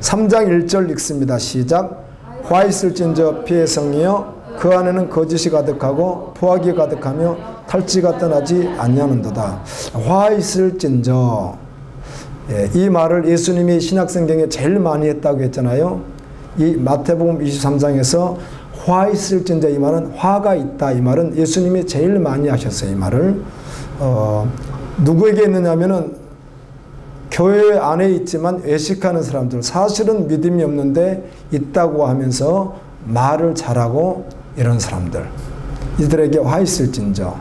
3장 1절 읽습니다. 시작. 화 있을진저 피의 성이여 그 안에는 거짓이 가득하고 포악이 가득하며 탈취가 떠나지 아니하는도다. 화 있을진저. 이 말을 예수님이 신약성경에 제일 많이 했다고 했잖아요. 이 마태복음 23장에서 화 있을진저, 이 말은 화가 있다, 이 말은 예수님이 제일 많이 하셨어요. 이 말을 누구에게 했느냐면은 교회 안에 있지만 외식하는 사람들, 사실은 믿음이 없는데 있다고 하면서 말을 잘하고 이런 사람들, 이들에게 화 있을진저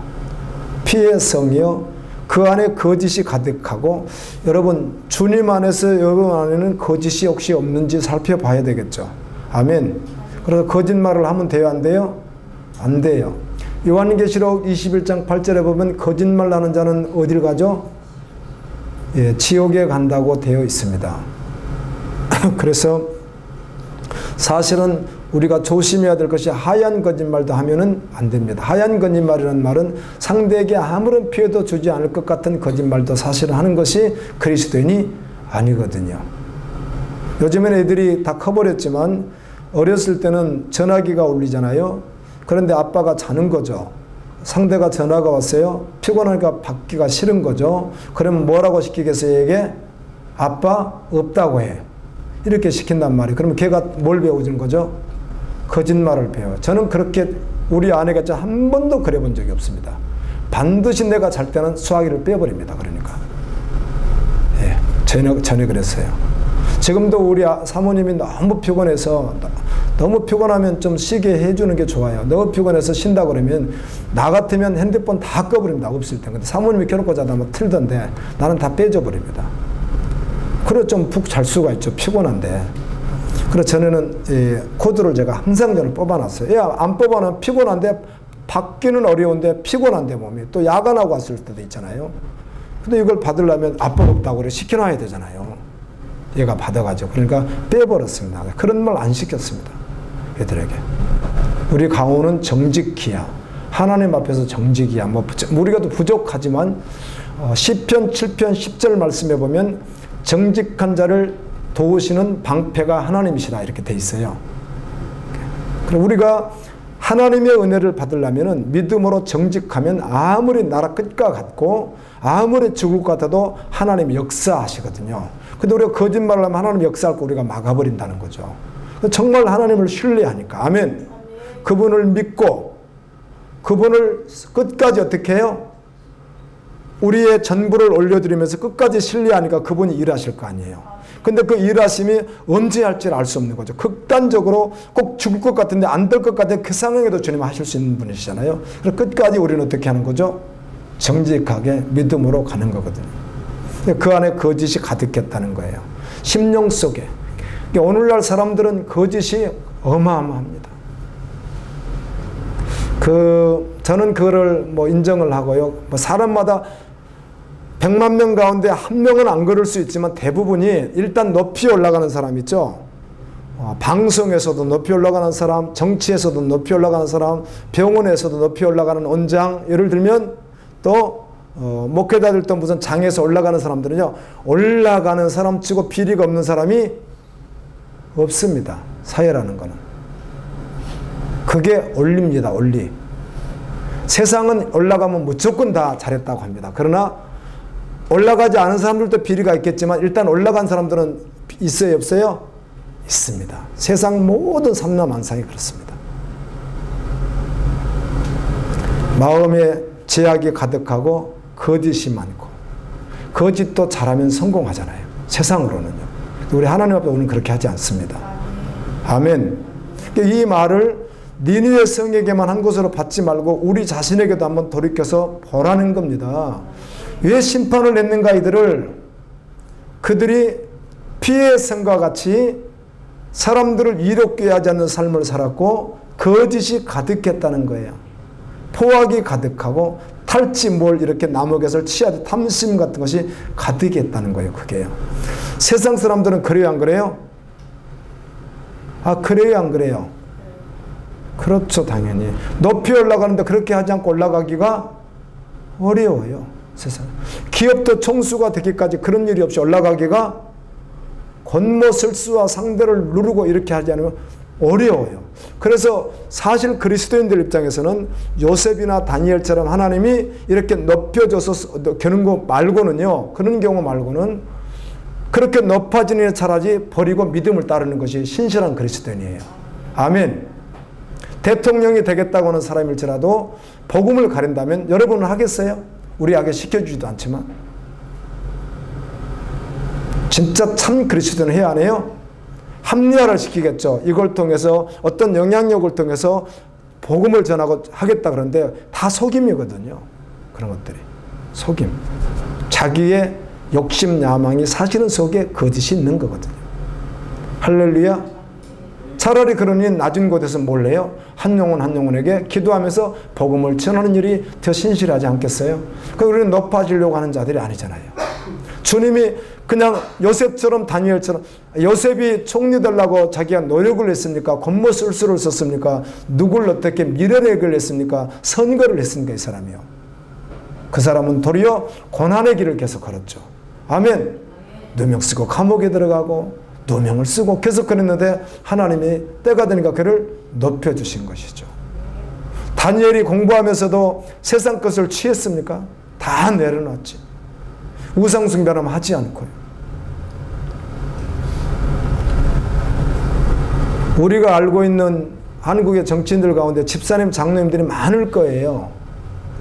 피의 성이요 그 안에 거짓이 가득하고. 여러분, 주님 안에서 여러분 안에는 거짓이 혹시 없는지 살펴봐야 되겠죠. 아멘. 그래서 거짓말을 하면 돼요, 안 돼요? 안 돼요. 요한계시록 21장 8절에 보면 거짓말 하는 자는 어딜 가죠? 예, 지옥에 간다고 되어 있습니다. 그래서 사실은 우리가 조심해야 될 것이 하얀 거짓말도 하면은 안 됩니다. 하얀 거짓말이라는 말은 상대에게 아무런 피해도 주지 않을 것 같은 거짓말도 사실은 하는 것이 그리스도인이 아니거든요. 요즘엔 애들이 다 커버렸지만 어렸을 때는 전화기가 울리잖아요. 그런데 아빠가 자는 거죠. 상대가 전화가 왔어요. 피곤하니까 받기가 싫은 거죠. 그러면 뭐라고 시키겠어요? 얘게 아빠 없다고 해. 이렇게 시킨단 말이에요. 그러면 걔가 뭘 배워주는 거죠? 거짓말을 배워요. 저는 그렇게 우리 아내가 한 번도 그래 본 적이 없습니다. 반드시 내가 잘 때는 수화기를 빼버립니다. 그러니까. 예, 전에 그랬어요. 지금도 우리 사모님이 너무 피곤해서, 너무 피곤하면 좀 쉬게 해주는 게 좋아요. 너무 피곤해서 쉰다 그러면 나 같으면 핸드폰 다 꺼버립니다. 없을 때. 근데 사모님이 켜놓고 자다 뭐 틀던데 나는 다 빼줘버립니다. 그래 좀 푹 잘 수가 있죠. 피곤한데. 그래서 전에는 코드를 제가 항상 저는 뽑아놨어요. 야, 안 뽑아놓으면 피곤한데, 받기는 어려운데 피곤한데 몸이. 또 야간하고 왔을 때도 있잖아요. 근데 이걸 받으려면 아빠 없다고 그래 시켜놔야 되잖아요. 얘가 받아가지고. 그러니까 빼버렸습니다. 그런 말 안 시켰습니다. 애들에게. 우리 강호는 정직히야. 하나님 앞에서 정직이야. 뭐 우리가 또 부족하지만 시편 7편 10절 말씀해 보면 정직한 자를 도우시는 방패가 하나님이시다 이렇게 돼 있어요. 그럼 우리가 하나님의 은혜를 받으려면 믿음으로 정직하면 아무리 나라 끝과 같고 아무리 죽을 것 같아도 하나님이 역사하시거든요. 근데 우리가 거짓말을 하면 하나님 역사할 거 우리가 막아버린다는 거죠. 정말 하나님을 신뢰하니까. 아멘. 그분을 믿고 그분을 끝까지 어떻게 해요? 우리의 전부를 올려드리면서 끝까지 신뢰하니까 그분이 일하실 거 아니에요. 근데 그 일하심이 언제 할지를 알 수 없는 거죠. 극단적으로 꼭 죽을 것 같은데 안 될 것 같은 그 상황에도 주님 하실 수 있는 분이시잖아요. 그래서 끝까지 우리는 어떻게 하는 거죠? 정직하게 믿음으로 가는 거거든요. 그 안에 거짓이 가득했다는 거예요. 심령 속에. 오늘날 사람들은 거짓이 어마어마합니다. 저는 그거를 뭐 인정을 하고요. 뭐 사람마다 100만 명 가운데 한 명은 안 그럴 수 있지만 대부분이 일단 높이 올라가는 사람 있죠. 방송에서도 높이 올라가는 사람, 정치에서도 높이 올라가는 사람, 병원에서도 높이 올라가는 원장, 예를 들면 또 목회자들도 무슨 장에서 올라가는 사람들은요, 올라가는 사람 치고 비리가 없는 사람이 없습니다. 사회라는 거는. 그게 원리입니다. 원리. 세상은 올라가면 무조건 다 잘했다고 합니다. 그러나 올라가지 않은 사람들도 비리가 있겠지만 일단 올라간 사람들은 있어요? 없어요? 있습니다. 세상 모든 삼라만상이 그렇습니다. 마음에 제약이 가득하고 거짓이 많고, 거짓도 잘하면 성공하잖아요. 세상으로는요. 우리 하나님 앞에 오늘 그렇게 하지 않습니다. 아멘. 이 말을 니느웨 성에게만 한 것으로 받지 말고 우리 자신에게도 한번 돌이켜서 보라는 겁니다. 왜 심판을 냈는가 이들을? 그들이 피의 성과 같이 사람들을 이롭게 하지 않는 삶을 살았고 거짓이 가득했다는 거예요. 포악이 가득하고 탈취물 이렇게 남에게서 취하듯 탐심 같은 것이 가득했다는 거예요. 그게요. 세상 사람들은 그래요 안 그래요? 아 그래요 안 그래요? 그렇죠. 당연히. 높이 올라가는데 그렇게 하지 않고 올라가기가 어려워요. 세상. 기업도 총수가 되기까지 그런 일이 없이 올라가기가 겉모술수와 상대를 누르고 이렇게 하지 않으면 어려워요. 그래서 사실 그리스도인들 입장에서는 요셉이나 다니엘처럼 하나님이 이렇게 높여줘서 겨는 거 말고는요, 그런 경우 말고는 그렇게 높아지는 차라리 버리고 믿음을 따르는 것이 신실한 그리스도인이에요. 아멘. 대통령이 되겠다고 하는 사람일지라도 복음을 가린다면 여러분은 하겠어요? 우리에게 시켜주지도 않지만. 진짜 참 그리스도는 해야 하네요. 합리화를 시키겠죠. 이걸 통해서 어떤 영향력을 통해서 복음을 전하고 하겠다 그러는데 다 속임이거든요. 그런 것들이. 속임. 자기의 욕심, 야망이 사실은 속에 거짓이 있는 거거든요. 할렐루야. 차라리 그러니 낮은 곳에서 몰래요. 한 영혼 한 영혼에게 기도하면서 복음을 전하는 일이 더 신실하지 않겠어요? 우리는 높아지려고 하는 자들이 아니잖아요. 주님이 그냥 요셉처럼 다니엘처럼, 요셉이 총리 되려고 자기가 노력을 했습니까? 겉모술수를 썼습니까? 누굴 어떻게 밀어내기를 했습니까? 선거를 했습니까? 이 사람이요. 그 사람은 도리어 고난의 길을 계속 걸었죠. 아멘. 누명 쓰고 감옥에 들어가고 누명을 쓰고 계속 그랬는데 하나님이 때가 되니까 그를 높여주신 것이죠. 다니엘이 공부하면서도 세상 것을 취했습니까? 다 내려놨지. 우상숭배는 하지 않고요. 우리가 알고 있는 한국의 정치인들 가운데 집사님, 장로님들이 많을 거예요.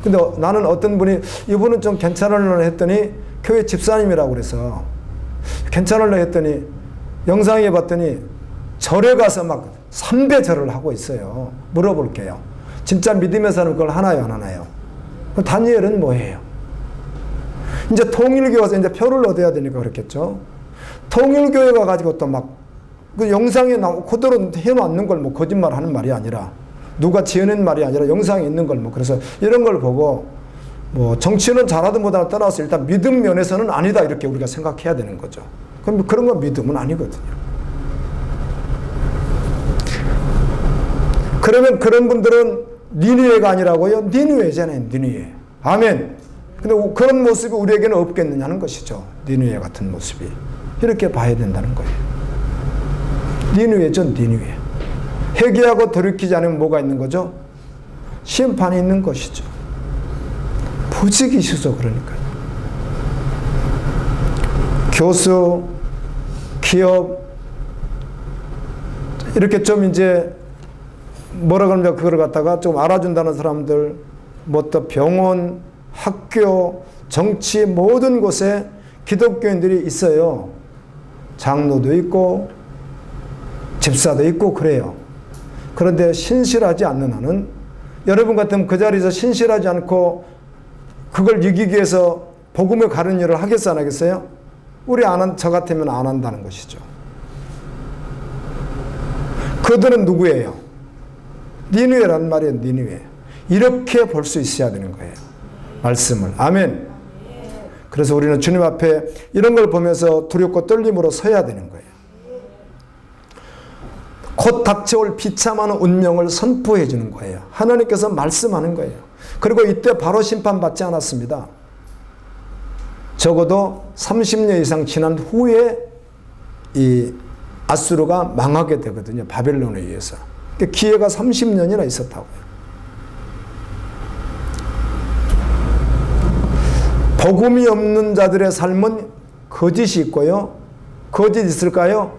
근데 나는 어떤 분이 이분은 좀 괜찮을려 했더니 교회 집사님이라고 그래서 괜찮을려 했더니 영상에 봤더니 절에 가서 막 3배 절을 하고 있어요. 물어볼게요. 진짜 믿음의 사람은 그걸 하나요, 안 하나요? 다니엘은 뭐예요? 이제 통일교에 와서 이제 표를 얻어야 되니까 그렇겠죠. 통일교회 가가지고 또 막 그 영상에 나오고 그대로 해놓는 걸 뭐 거짓말 하는 말이 아니라 누가 지어낸 말이 아니라 영상에 있는 걸 뭐 그래서 이런 걸 보고 뭐 정치는 잘하든 못하든 떠나서 일단 믿음 면에서는 아니다 이렇게 우리가 생각해야 되는 거죠. 그럼 그런 건 믿음은 아니거든요. 그러면 그런 분들은 니느웨가 아니라고요? 니느웨잖아요. 니느웨. 아멘. 근데 그런 모습이 우리에게는 없겠느냐는 것이죠. 니느웨 같은 모습이. 이렇게 봐야 된다는 거예요. 니느웨죠, 니느웨. 회개하고 돌이키지 않으면 뭐가 있는 거죠? 심판이 있는 것이죠. 부지기시죠, 그러니까요. 교수, 기업, 이렇게 좀 이제 뭐라 그러면 그걸 갖다가 좀 알아준다는 사람들, 뭐 또 병원, 학교, 정치 모든 곳에 기독교인들이 있어요. 장로도 있고 집사도 있고 그래요. 그런데 신실하지 않는 한은 여러분 같으면 그 자리에서 신실하지 않고 그걸 이기기 위해서 복음을 가르는 일을 하겠어 안 하겠어요? 우리 저 같으면 안 한다는 것이죠. 그들은 누구예요? 니느웨란 말이에요. 니느웨. 이렇게 볼 수 있어야 되는 거예요. 말씀을. 아멘. 그래서 우리는 주님 앞에 이런 걸 보면서 두렵고 떨림으로 서야 되는 거예요. 곧 닥쳐올 비참한 운명을 선포해 주는 거예요. 하나님께서 말씀하는 거예요. 그리고 이때 바로 심판받지 않았습니다. 적어도 30년 이상 지난 후에 이 아수르가 망하게 되거든요. 바벨론에 의해서. 기회가 30년이나 있었다고요. 복음이 없는 자들의 삶은 거짓이 있고요. 거짓 있을까요?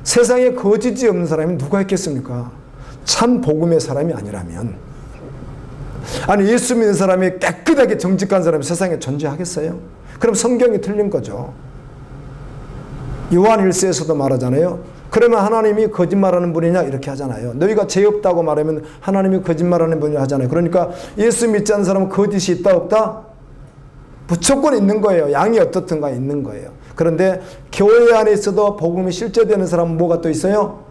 세상에 거짓이 없는 사람이 누가 있겠습니까? 참 복음의 사람이 아니라면. 아니 예수 믿는 사람이 깨끗하게 정직한 사람이 세상에 존재하겠어요? 그럼 성경이 틀린 거죠. 요한 1서에서도 말하잖아요. 그러면 하나님이 거짓말하는 분이냐 이렇게 하잖아요. 너희가 죄 없다고 말하면 하나님이 거짓말하는 분이라 하잖아요. 그러니까 예수 믿지 않는 사람은 거짓이 있다 없다? 무조건 있는 거예요. 양이 어떻든가 있는 거예요. 그런데 교회 안에 있어도 복음이 실제되는 사람은 뭐가 또 있어요?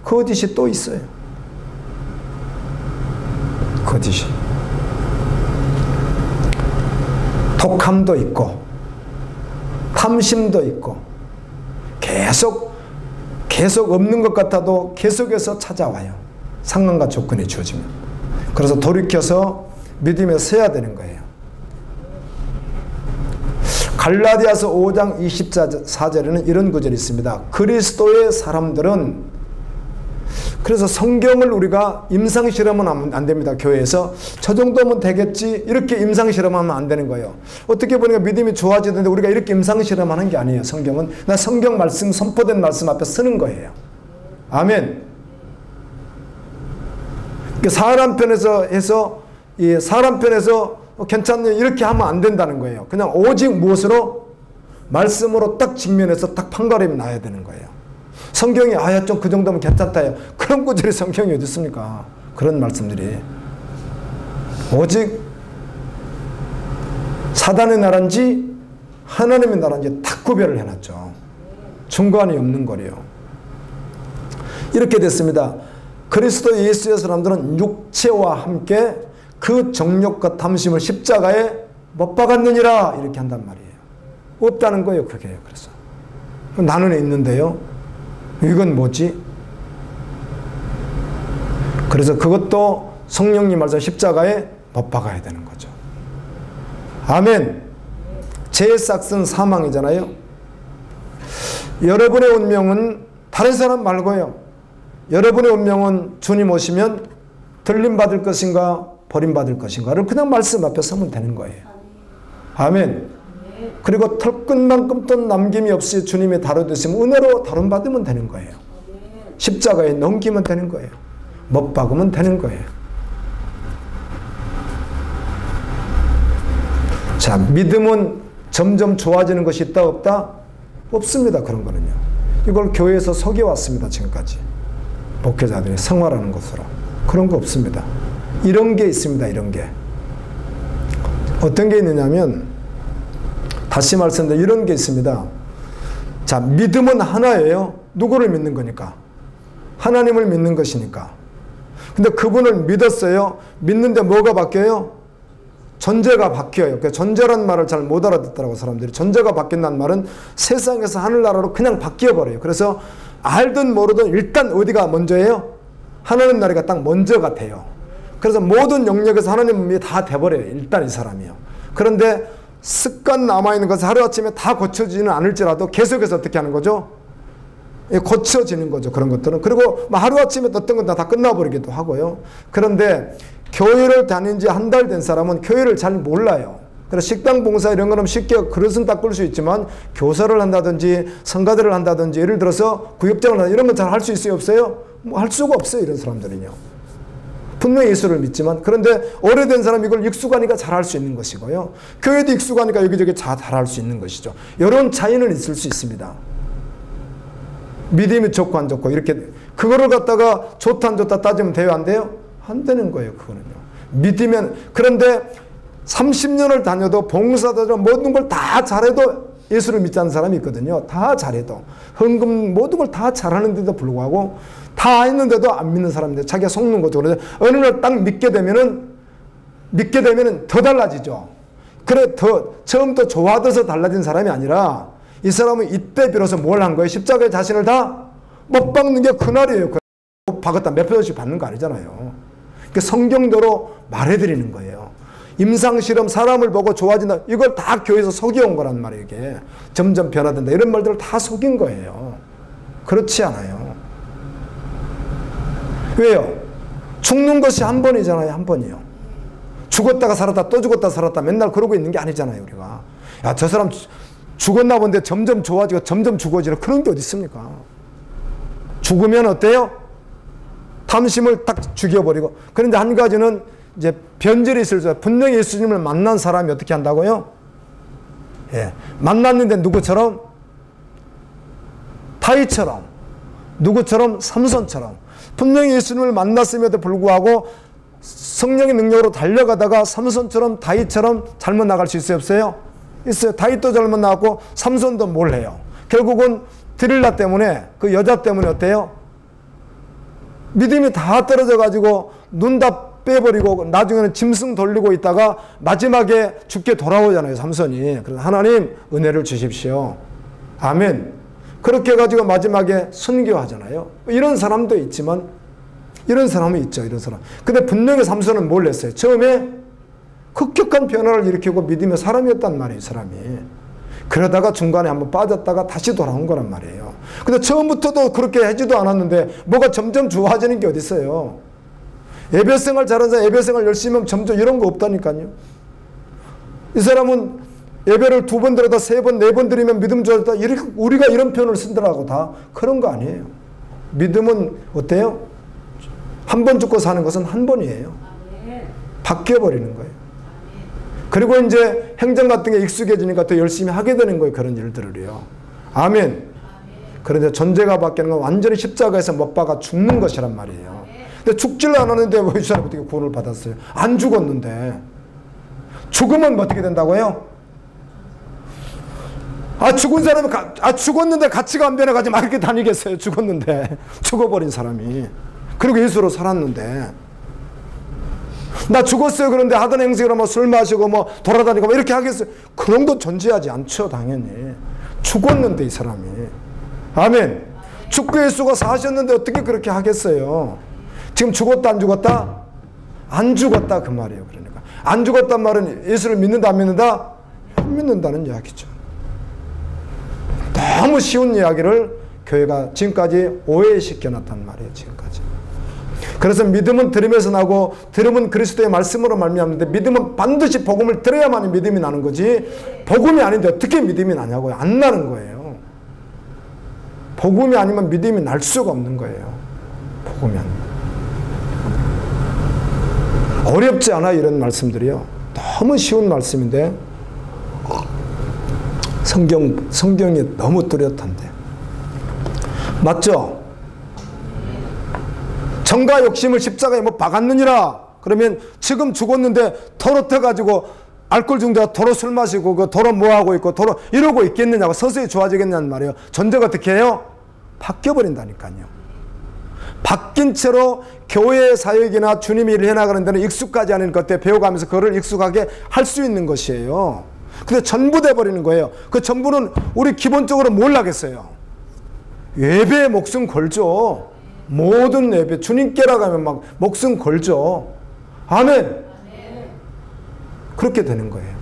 거짓이 또 있어요. 거짓이. 독함도 있고 탐심도 있고 계속 없는 것 같아도 계속해서 찾아와요. 상황과 조건이 주어지면. 그래서 돌이켜서 믿음에 서야 되는 거예요. 갈라디아서 5장 24절에는 이런 구절이 있습니다. 그리스도의 사람들은, 그래서 성경을 우리가 임상실험은 안 됩니다. 교회에서 저 정도면 되겠지 이렇게 임상실험하면 안 되는 거예요. 어떻게 보니까 믿음이 좋아지는데 우리가 이렇게 임상실험하는 게 아니에요. 성경은 나 성경 말씀, 선포된 말씀 앞에 쓰는 거예요. 아멘. 사람 편에서 해서 사람 편에서 괜찮네 이렇게 하면 안 된다는 거예요. 그냥 오직 무엇으로? 말씀으로 딱 직면해서 딱 판가름이 나야 되는 거예요. 성경이 아야 좀 그 정도면 괜찮다요. 그런 구절이 성경이 어디 있습니까? 그런 말씀들이 오직 사단의 나라인지 하나님의 나라인지 딱 구별을 해놨죠. 중간이 없는 거래요. 이렇게 됐습니다. 그리스도 예수의 사람들은 육체와 함께 그 정욕과 탐심을 십자가에 못 박았느니라 이렇게 한단 말이에요. 없다는 거예요. 그게. 그래서 나는 있는데요. 이건 뭐지? 그래서 그것도 성령님 말씀 십자가에 못 박아야 되는 거죠. 아멘. 죄의 싹은 사망이잖아요. 여러분의 운명은 다른 사람 말고요. 여러분의 운명은 주님 오시면 들림받을 것인가 버림받을 것인가를 그냥 말씀 앞에 서면 되는 거예요. 아멘. 그리고 털끝만큼도 남김이 없이 주님이 다뤄주시면 은혜로 다룬받으면 되는 거예요. 십자가에 넘기면 되는 거예요. 못 박으면 되는 거예요. 자, 믿음은 점점 좋아지는 것이 있다 없다? 없습니다. 그런 거는요. 이걸 교회에서 속여왔습니다. 지금까지. 목회자들이 생활하는 것으로. 그런 거 없습니다. 이런 게 있습니다. 이런 게. 어떤 게 있느냐면 다시 말씀드려 이런 게 있습니다. 자, 믿음은 하나예요. 누구를 믿는 거니까? 하나님을 믿는 것이니까. 근데 그분을 믿었어요. 믿는데 뭐가 바뀌어요? 전제가 바뀌어요. 그러니까 전제란 말을 잘 못 알아듣더라고 사람들이. 전제가 바뀐다는 말은 세상에서 하늘나라로 그냥 바뀌어버려요. 그래서 알든 모르든 일단 어디가 먼저예요? 하나님 나라가 딱 먼저 같아요. 그래서 모든 영역에서 하나님이 다 돼버려요. 일단 이 사람이요. 그런데 습관 남아있는 것을 하루아침에 다 고쳐지지는 않을지라도 계속해서 어떻게 하는 거죠? 고쳐지는 거죠. 그런 것들은. 그리고 하루아침에 어떤 건 다 끝나버리기도 하고요. 그런데 교회를 다닌 지 한 달 된 사람은 교회를 잘 몰라요. 그래서 식당 봉사 이런 거는 쉽게 그릇은 닦을 수 있지만 교사를 한다든지 성가대를 한다든지 예를 들어서 구역장을 한다든지 이런 건 잘 할 수 있어요? 없어요? 뭐 할 수가 없어요. 이런 사람들은요. 분명히 예수를 믿지만 그런데 오래된 사람이 이걸 익숙하니까 잘할 수 있는 것이고요. 교회도 익숙하니까 여기저기 잘할 수 있는 것이죠. 이런 차이는 있을 수 있습니다. 믿음이 좋고 안 좋고 이렇게 그거를 갖다가 좋다 안 좋다 따지면 돼요? 안 돼요? 안 되는 거예요. 그거는요. 믿으면 그런데 30년을 다녀도 봉사자들 모든 걸 다 잘해도 예수를 믿지 않는 사람이 있거든요. 다 잘해도 헌금 모든 걸 다 잘하는데도 불구하고 다 했는데도 안 믿는 사람인데 자기가 속는 거죠. 그래서 어느 날 딱 믿게 되면은 더 달라지죠. 그래 더 처음부터 좋아져서 달라진 사람이 아니라 이 사람은 이때 비로소 뭘 한 거예요? 십자가에 자신을 다 못 박는 게 그날이에요. 못 박았다 몇 표씩 받는 거 아니잖아요. 성경대로 말해드리는 거예요. 임상실험 사람을 보고 좋아진다. 이걸 다 교회에서 속여온 거란 말이에요. 이게 점점 변화된다. 이런 말들을 다 속인 거예요. 그렇지 않아요. 왜요? 죽는 것이 한 번이잖아요. 한 번이요. 죽었다가 살았다 또 죽었다 살았다 맨날 그러고 있는 게 아니잖아요. 우리가. 야, 저 사람 죽었나 본데 점점 좋아지고 점점 죽어지는 그런 게 어디 있습니까? 죽으면 어때요? 탐심을 딱 죽여버리고. 그런데 한 가지는 이제 변절이 있을 수 있어요. 분명히 예수님을 만난 사람이 어떻게 한다고요? 예. 만났는데 누구처럼? 다윗처럼. 누구처럼? 삼손처럼. 분명히 예수님을 만났음에도 불구하고 성령의 능력으로 달려가다가 삼손처럼 다윗처럼 잘못 나갈 수 있어요? 없어요? 있어요. 다윗도 잘못 나갔고 삼손도 뭘 해요? 결국은 드릴라 때문에 그 여자 때문에 어때요? 믿음이 다 떨어져 가지고 눈 다 빼버리고 나중에는 짐승 돌리고 있다가 마지막에 죽게 돌아오잖아요. 삼손이. 그래서 하나님 은혜를 주십시오. 아멘. 그렇게 해가지고 마지막에 순교하잖아요. 이런 사람도 있지만 이런 사람은 있죠. 이런 사람. 근데 분명히 삼손은 뭘 했어요? 처음에 급격한 변화를 일으키고 믿음의 사람이었단 말이에요. 사람이. 그러다가 중간에 한번 빠졌다가 다시 돌아온 거란 말이에요. 근데 처음부터도 그렇게 하지도 않았는데 뭐가 점점 좋아지는 게 어디 있어요. 예배생활 잘하는 사람 예배생활 열심히 하면 점점 이런 거 없다니까요. 이 사람은 예배를 2번 드려다 3번 4번 드리면 믿음 좋아졌다. 우리가 이런 표현을 쓴다라고 다 그런 거 아니에요. 믿음은 어때요? 한 번 죽고 사는 것은 한 번이에요. 바뀌어버리는 거예요. 그리고 이제 행정 같은 게 익숙해지니까 더 열심히 하게 되는 거예요. 그런 일들을요. 아멘. 그런데 존재가 바뀌는 건 완전히 십자가에서 못 박아 죽는 것이란 말이에요. 근데 죽지를 않았는데 왜 이 사람이 어떻게 구원을 받았어요? 안 죽었는데. 죽으면 어떻게 된다고요? 죽은 사람이 죽었는데 가치가 안 변해가지고 막 이렇게 다니겠어요. 죽었는데. 죽어버린 사람이. 그리고 예수로 살았는데. 나 죽었어요. 그런데 하던 행색으로 뭐 술 마시고 뭐 돌아다니고 뭐 이렇게 하겠어요. 그런 거 존재하지 않죠. 당연히. 죽었는데 이 사람이. 아멘. 죽고 예수가 사셨는데 어떻게 그렇게 하겠어요. 지금 죽었다 안 죽었다? 안 죽었다 그 말이에요. 그러니까. 안 죽었단 말은 예수를 믿는다 안 믿는다? 안 믿는다는 이야기죠. 너무 쉬운 이야기를 교회가 지금까지 오해시켜놨단 말이에요. 지금까지. 그래서 믿음은 들음에서 나고 들음은 그리스도의 말씀으로 말미암는데 믿음은 반드시 복음을 들어야만 믿음이 나는 거지 복음이 아닌데 어떻게 믿음이 나냐고요. 안 나는 거예요. 복음이 아니면 믿음이 날 수가 없는 거예요. 복음이 아니면. 어렵지 않아 이런 말씀들이요. 너무 쉬운 말씀인데 성경이 너무 뚜렷한데. 맞죠? 정과 욕심을 십자가에 못 박았느니라. 그러면 지금 죽었는데 도로 터가지고 알코올 중독자 도로 술 마시고 그 도로 뭐 하고 있고 도로 이러고 있겠느냐고 서서히 좋아지겠냐는 말이에요. 존재가 어떻게 해요? 바뀌어버린다니까요. 바뀐 채로 교회 사역이나 주님이 일을 해나가는 데는 익숙하지 않은 것들 배워가면서 그거를 익숙하게 할 수 있는 것이에요. 근데 전부 돼버리는 거예요. 그 전부는 우리 기본적으로 뭘 하겠어요? 예배에 목숨 걸죠. 모든 예배 주님께라 가면 막 목숨 걸죠. 아멘. 그렇게 되는 거예요.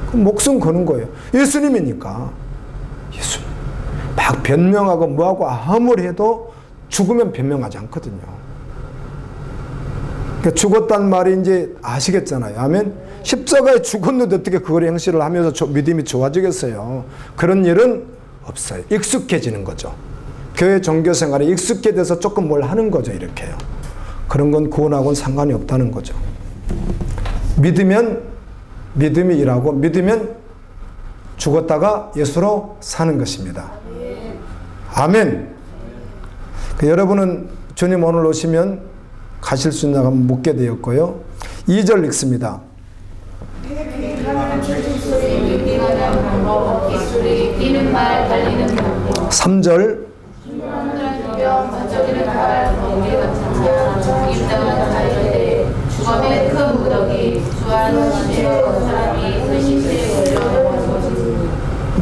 그럼 목숨 거는 거예요. 예수님이니까. 예수님. 막 변명하고 뭐하고 아무리 해도 죽으면 변명하지 않거든요. 그러니까 죽었단 말이 이제 아시겠잖아요. 아멘. 십자가에 죽었는데 어떻게 그걸 행실을 하면서 믿음이 좋아지겠어요. 그런 일은 없어요. 익숙해지는 거죠. 교회 종교생활에 익숙해져서 조금 뭘 하는 거죠. 이렇게요. 그런 건 구원하고는 상관이 없다는 거죠. 믿으면 믿음이 일하고 믿으면 죽었다가 예수로 사는 것입니다. 아멘. 여러분은 주님 오늘 오시면 가실 수 있나 묻게 되었고요. 2절 읽습니다. 3절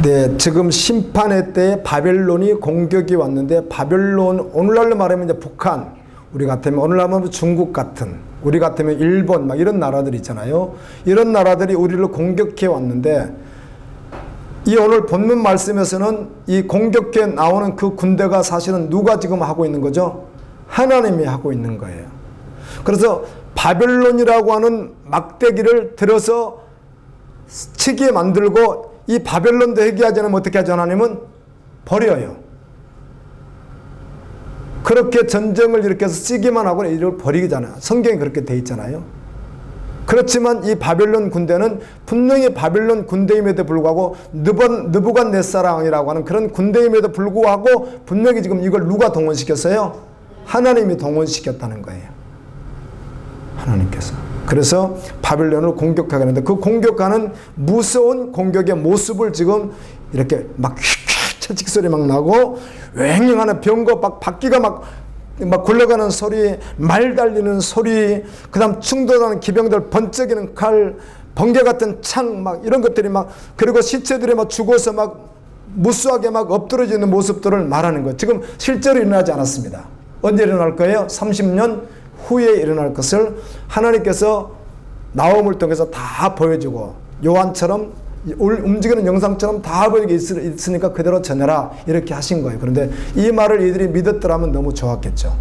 네, 지금 심판의 때에 바벨론이 공격이 왔는데 바벨론 오늘날로 말하면 이제 북한, 우리 같으면 오늘날 하면 중국 같은, 우리 같으면 일본 막 이런 나라들 있잖아요. 이런 나라들이 우리를 공격해 왔는데 이 오늘 본문 말씀에서는 이 공격해 나오는 그 군대가 사실은 누가 지금 하고 있는 거죠? 하나님이 하고 있는 거예요. 그래서 바벨론이라고 하는 막대기를 들어서 치게 만들고 이 바벨론도 회개하지 않으면 어떻게 하죠? 하나님은 버려요. 그렇게 전쟁을 일으켜서 쓰기만 하고 이를 버리잖아요. 성경이 그렇게 돼 있잖아요. 그렇지만 이 바벨론 군대는 분명히 바벨론 군대임에도 불구하고 느부갓네살 왕이라고 하는 그런 군대임에도 불구하고 분명히 지금 이걸 누가 동원시켰어요? 하나님이 동원시켰다는 거예요. 하나님께서. 그래서 바벨론을 공격하게 하는데 그 공격하는 무서운 공격의 모습을 지금 이렇게 막 채찍 소리 막 나고 왱왱하는 병거 막 바퀴가 막 굴러가는 소리, 말 달리는 소리, 그 다음 충돌하는 기병들 번쩍이는 칼, 번개 같은 창 막 이런 것들이 막 그리고 시체들이 막 죽어서 막 무수하게 막 엎드러지는 모습들을 말하는 거예요. 지금 실제로 일어나지 않았습니다. 언제 일어날 거예요? 30년 후에 일어날 것을 하나님께서 나옴을 통해서 다 보여주고 요한처럼 움직이는 영상처럼 다 거기 있으니까 그대로 전해라 이렇게 하신 거예요. 그런데 이 말을 이들이 믿었더라면 너무 좋았겠죠.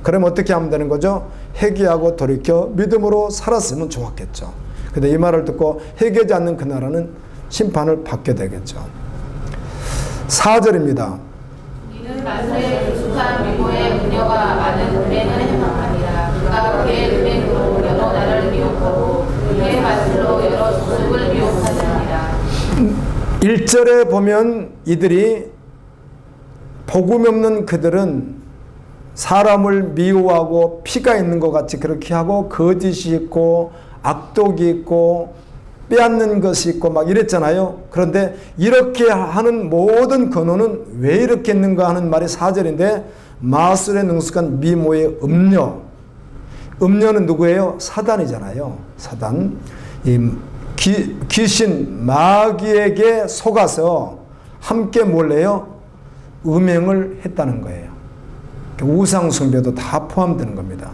그럼 어떻게 하면 되는 거죠? 회개하고 돌이켜 믿음으로 살았으면 좋았겠죠. 근데 이 말을 듣고 회개하지 않는 그 나라는 심판을 받게 되겠죠. 4절입니다. 이는 만세에 익숙한 미모의 부녀가 많은 은행을 행함하니라. 그가 그의 은행으로 여러 나라를 미혹하고 그의 맛으로 여러 족속을 미혹하느니라. 1절에 보면 이들이 복음이 없는 그들은 사람을 미워하고 피가 있는 것 같이 그렇게 하고 거짓이 있고 악독이 있고 빼앗는 것이 있고 막 이랬잖아요. 그런데 이렇게 하는 모든 근원은 왜 이렇게 했는가 하는 말이 4절인데 마술에 능숙한 미모의 음녀. 음녀는 누구예요? 사단이잖아요. 사단. 이 귀신 마귀에게 속아서 함께 몰래요 음행을 했다는 거예요. 우상숭배도 다 포함되는 겁니다.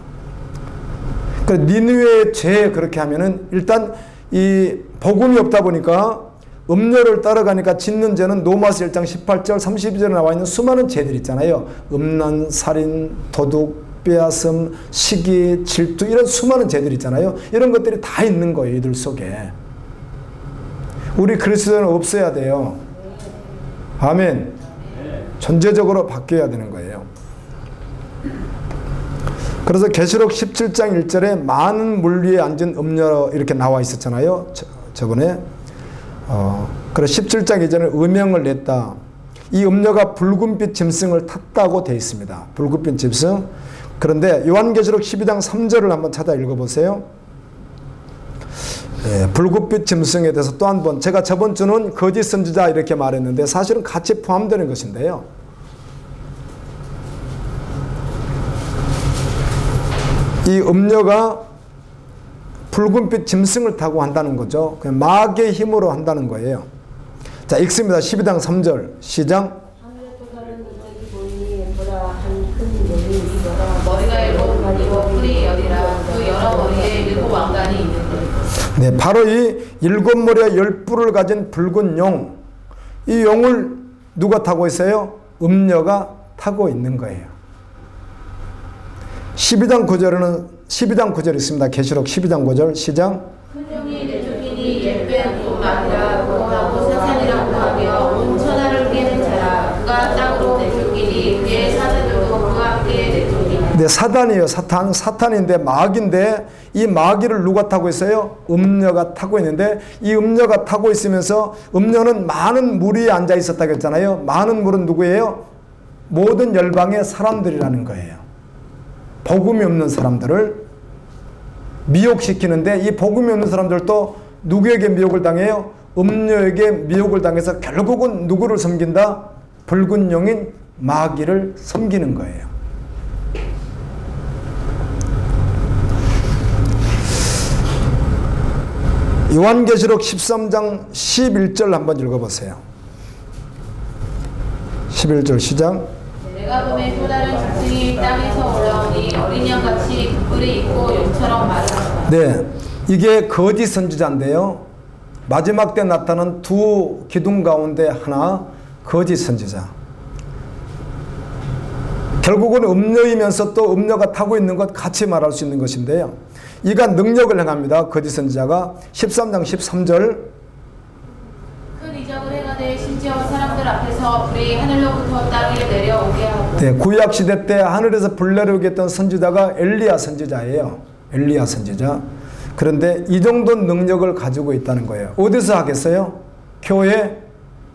그래서 니느웨의 죄에 그렇게 하면은 일단 이 복음이 없다 보니까 음녀를 따라가니까 짓는 죄는 로마서 1장 18절 32절에 나와 있는 수많은 죄들 있잖아요. 음란, 살인, 도둑, 빼앗음, 시기, 질투 이런 수많은 죄들 있잖아요. 이런 것들이 다 있는 거예요. 이들 속에. 우리 그리스도는 없어야 돼요. 아멘. 전제적으로 바뀌어야 되는 거예요. 그래서 계시록 17장 1절에 많은 물 위에 앉은 음녀 이렇게 나와 있었잖아요. 저번에. 그래서 17장 이전에 음영을 냈다. 이 음녀가 붉은빛 짐승을 탔다고 되어 있습니다. 붉은빛 짐승. 그런데 요한계시록 12장 3절을 한번 찾아 읽어보세요. 붉은빛 짐승에 대해서 또 한 번, 제가 저번 주는 거짓 선지자 이렇게 말했는데 사실은 같이 포함되는 것인데요. 이 음녀가 붉은빛 짐승을 타고 한다는 거죠. 그냥 마귀의 힘으로 한다는 거예요. 자, 읽습니다. 12장 3절 시작. 머리가 일곱 가지고 뿔이 열이라. 그 여러 머리에 일곱 왕관이 있는데. 네, 바로 이 일곱 머리와 열 뿔을 가진 붉은 용. 이 용을 누가 타고 있어요? 음녀가 타고 있는 거예요. 12장 9절 있습니다. 계시록 12장 9절 시작. 큰 용이 내쫓기니 옛뱀 또 마귀라 고하고 사탄이라고 하며 온 천하를 깨는 자라. 그가 땅으로 내쫓기니 그의 사자들도 그와 함께 내쫓기니. 네, 사단이에요. 사탄인데 마귀인데 이 마귀를 누가 타고 있어요? 음녀가 타고 있는데 이 음녀가 타고 있으면서 음녀는 많은 물 위에 앉아 있었다고 했잖아요. 많은 물은 누구예요? 모든 열방의 사람들이라는 거예요. 복음이 없는 사람들을 미혹시키는데 이 복음이 없는 사람들도 누구에게 미혹을 당해요? 음녀에게 미혹을 당해서 결국은 누구를 섬긴다? 붉은 용인 마귀를 섬기는 거예요. 요한계시록 13장 11절 한번 읽어보세요. 11절 시작. 내가 보매 또 다른 짐승이 땅에서 올라오니 어린 양같이 뿔이 있고 용처럼 마르다. 네, 이게 거짓 선지자인데요. 마지막 때 나타난 두 기둥 가운데 하나 거짓 선지자. 결국은 음녀이면서 또 음녀가 타고 있는 것 같이 말할 수 있는 것인데요. 이가 능력을 행합니다. 거짓 선지자가 13장 13절. 큰 이적을 행하되 심지어 사람들 앞에서 불이 하늘로부터 땅에 내려오게 하고. 네, 구약 시대 때 하늘에서 불 내려오게 했던 선지자가 엘리야 선지자예요. 엘리야 선지자. 그런데 이 정도 능력을 가지고 있다는 거예요. 어디서 하겠어요? 교회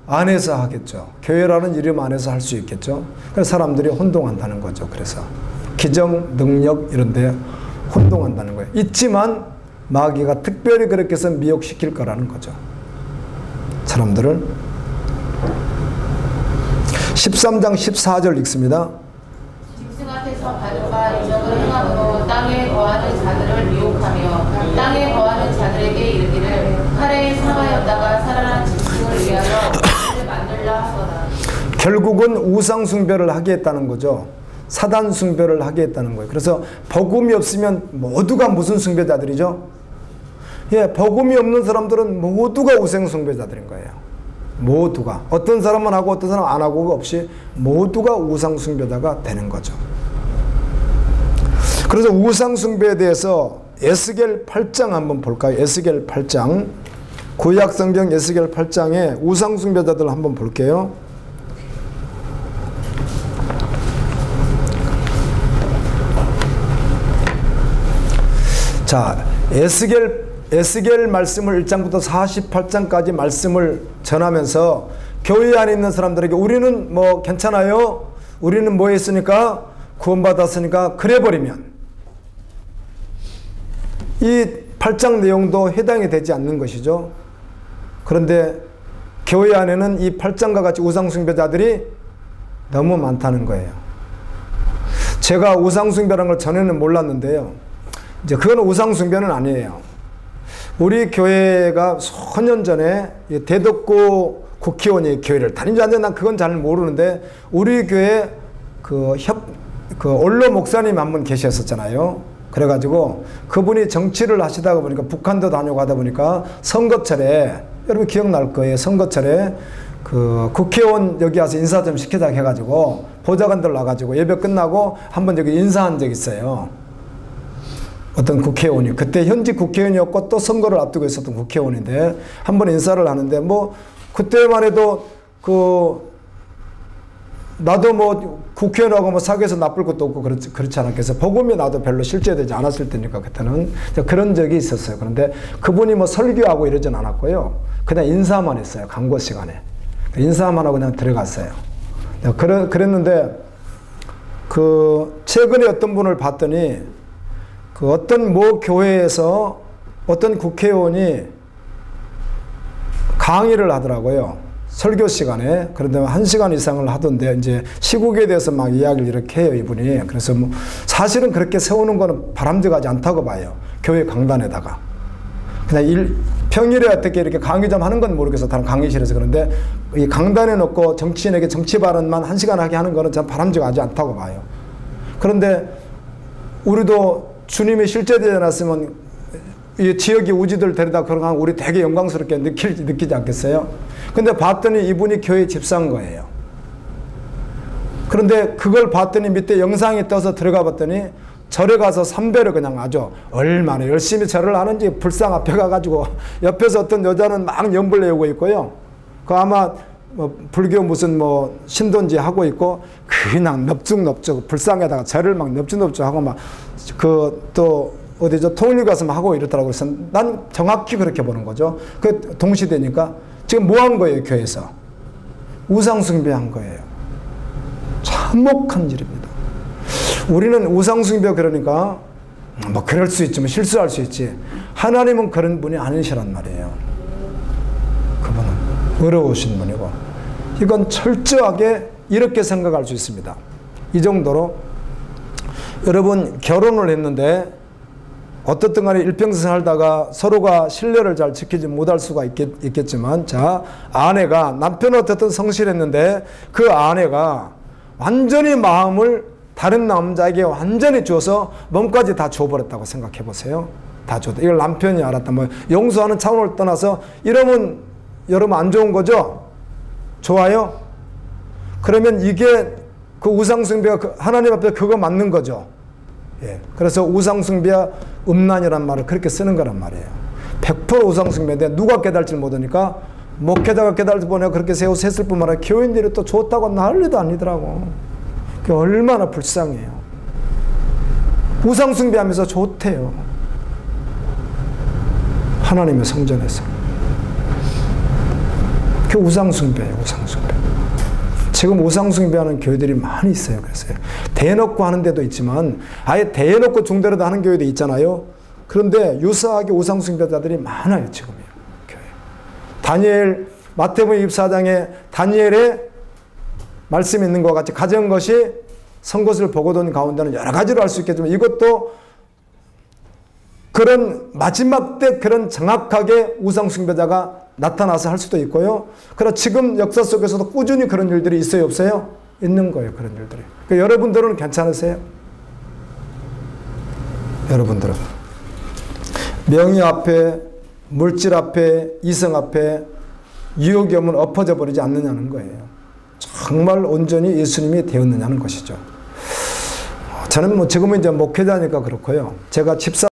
안에서 하겠죠. 교회라는 이름 안에서 할 수 있겠죠. 그래서 사람들이 혼동한다는 거죠. 그래서 기정, 능력 이런 데 혼동한다는 거예요. 있지만 마귀가 특별히 그렇게 해서 미혹시킬 거라는 거죠. 사람들을. 13장 14절 읽습니다. 짐승 앞에서 가져가 이적을 행함으로 땅에 거하는 자들을 미혹하며 땅에 거하는 자들에게 이르기를 칼에 상하였다가 살아난 짐승을 위하여 옷을 만들라 하거나. 결국은 우상 숭배를 하게 했다는 거죠. 사단 숭배를 하게 했다는 거예요. 그래서 복음이 없으면 모두가 무슨 숭배자들이죠? 예, 복음이 없는 사람들은 모두가 우상숭배자들인 거예요. 모두가. 어떤 사람은 하고 어떤 사람은 안 하고가 없이 모두가 우상숭배자가 되는 거죠. 그래서 우상숭배에 대해서 에스겔 8장 한번 볼까요? 에스겔 8장. 구약성경 에스겔 8장에 우상숭배자들 한번 볼게요. 자, 에스겔 말씀을 1장부터 48장까지 말씀을 전하면서 교회 안에 있는 사람들에게 우리는 뭐 괜찮아요? 우리는 뭐 했으니까? 구원받았으니까 그래 버리면 이 8장 내용도 해당이 되지 않는 것이죠. 그런데 교회 안에는 이 8장과 같이 우상숭배자들이 너무 많다는 거예요. 제가 우상숭배라는 걸 전에는 몰랐는데요. 이제 그건 우상숭배는 아니에요. 우리 교회가 수년 전에 대덕구 국회의원이 교회를 다닌지 안 되나 난 그건 잘 모르는데 우리 교회 그 원로 목사님 한 분 계셨었잖아요. 그래가지고 그분이 정치를 하시다가 보니까 북한도 다녀가다 보니까 선거철에 여러분 기억날 거예요. 선거철에 그 국회의원 여기 와서 인사 좀 시키자 해가지고 보좌관들 나가지고 예배 끝나고 한번 여기 인사한 적 있어요. 어떤 국회의원이 그때 현직 국회의원이었고 또 선거를 앞두고 있었던 국회의원인데 한번 인사를 하는데 뭐 그때만 해도 나도 뭐 국회의원하고 뭐 사귀어서 나쁠 것도 없고 그렇지 않았겠어요. 복음이 나도 별로 실제되지 않았을 때니까 그때는 그런 적이 있었어요. 그런데 그분이 뭐 설교하고 이러진 않았고요. 그냥 인사만 했어요. 광고 시간에 인사만 하고 그냥 들어갔어요. 그랬는데 최근에 어떤 분을 봤더니 어떤 모 교회에서 어떤 국회의원이 강의를 하더라고요. 설교 시간에. 그런데 1시간 이상을 하던데, 이제 시국에 대해서 막 이야기를 이렇게 해요, 이분이. 그래서 뭐, 사실은 그렇게 세우는 거는 바람직하지 않다고 봐요. 교회 강단에다가. 그냥 평일에 어떻게 이렇게 강의 좀 하는 건 모르겠어. 다른 강의실에서. 그런데 이 강단에 놓고 정치인에게 정치 발언만 1시간 하게 하는 거는 전 바람직하지 않다고 봐요. 그런데 우리도 주님이 실제되지 않았으면 이 지역의 우지들 데려다 걸어가면 우리 되게 영광스럽게 느끼지 않겠어요? 근데 봤더니 이분이 교회 집사인 거예요. 그런데 그걸 봤더니 밑에 영상이 떠서 들어가 봤더니 절에 가서 삼배를 그냥 아주 얼마나 열심히 절을 하는지 불상 앞에 가가지고 옆에서 어떤 여자는 막 연불 내우고 있고요. 그 아마 뭐 불교 무슨 뭐 신도인지 하고 있고 그냥 넙죽넙죽 불상에다가 절을 막 넙죽넙죽 하고 막 또 어디죠 통일 가서 막 하고 이러더라고요. 그래서 난 정확히 그렇게 보는 거죠. 그 동시대니까 지금 뭐 한 거예요 교회에서? 우상숭배한 거예요. 참혹한 일입니다. 우리는 우상숭배 그러니까 뭐 그럴 수 있지 뭐 실수할 수 있지. 하나님은 그런 분이 아니시란 말이에요. 그분은 어려우신 분이고 이건 철저하게 이렇게 생각할 수 있습니다. 이 정도로 여러분 결혼을 했는데 어떻든 간에 일평생 살다가 서로가 신뢰를 잘 지키지 못할 수가 있겠지만 자 아내가 남편은 어쨌든 성실했는데 그 아내가 완전히 마음을 다른 남자에게 완전히 줘서 몸까지 다 줘버렸다고 생각해 보세요. 다 줬다. 이걸 남편이 알았다. 뭐 용서하는 차원을 떠나서 이러면 여러분 안 좋은 거죠? 좋아요? 그러면 이게 그 우상숭배가 하나님 앞에 그거 맞는 거죠. 예. 그래서 우상숭배와 음란이라는 말을 그렇게 쓰는 거란 말이에요. 100% 우상숭배인데 누가 깨달지 못하니까 목회자가 깨달지 보내고 그렇게 세웠을 뿐만 아니라 교인들이 또 좋다고 난리도 아니더라고. 그게 얼마나 불쌍해요. 우상숭배하면서 좋대요. 하나님의 성전에서. 그게 우상숭배예요. 우상숭배. 지금 우상숭배하는 교회들이 많이 있어요. 그래서 대놓고 하는 데도 있지만 아예 대놓고 중대로도 하는 교회도 있잖아요. 그런데 유사하게 우상숭배자들이 많아요. 지금요. 교회. 마태복음 24장에 다니엘의 말씀이 있는 것 같이 가져온 것이 선것을 보고던 가운데는 여러 가지로 할 수 있겠지만 이것도 그런 마지막 때 그런 정확하게 우상숭배자가 나타나서 할 수도 있고요. 그러나 지금 역사 속에서도 꾸준히 그런 일들이 있어요, 없어요? 있는 거예요, 그런 일들이. 그러니까 여러분들은 괜찮으세요? 여러분들은 명의 앞에 물질 앞에, 이성 앞에 유혹이 오면 엎어져 버리지 않느냐는 거예요. 정말 온전히 예수님이 되었느냐는 것이죠. 저는 지금은 이제 목회자니까 그렇고요. 제가 집사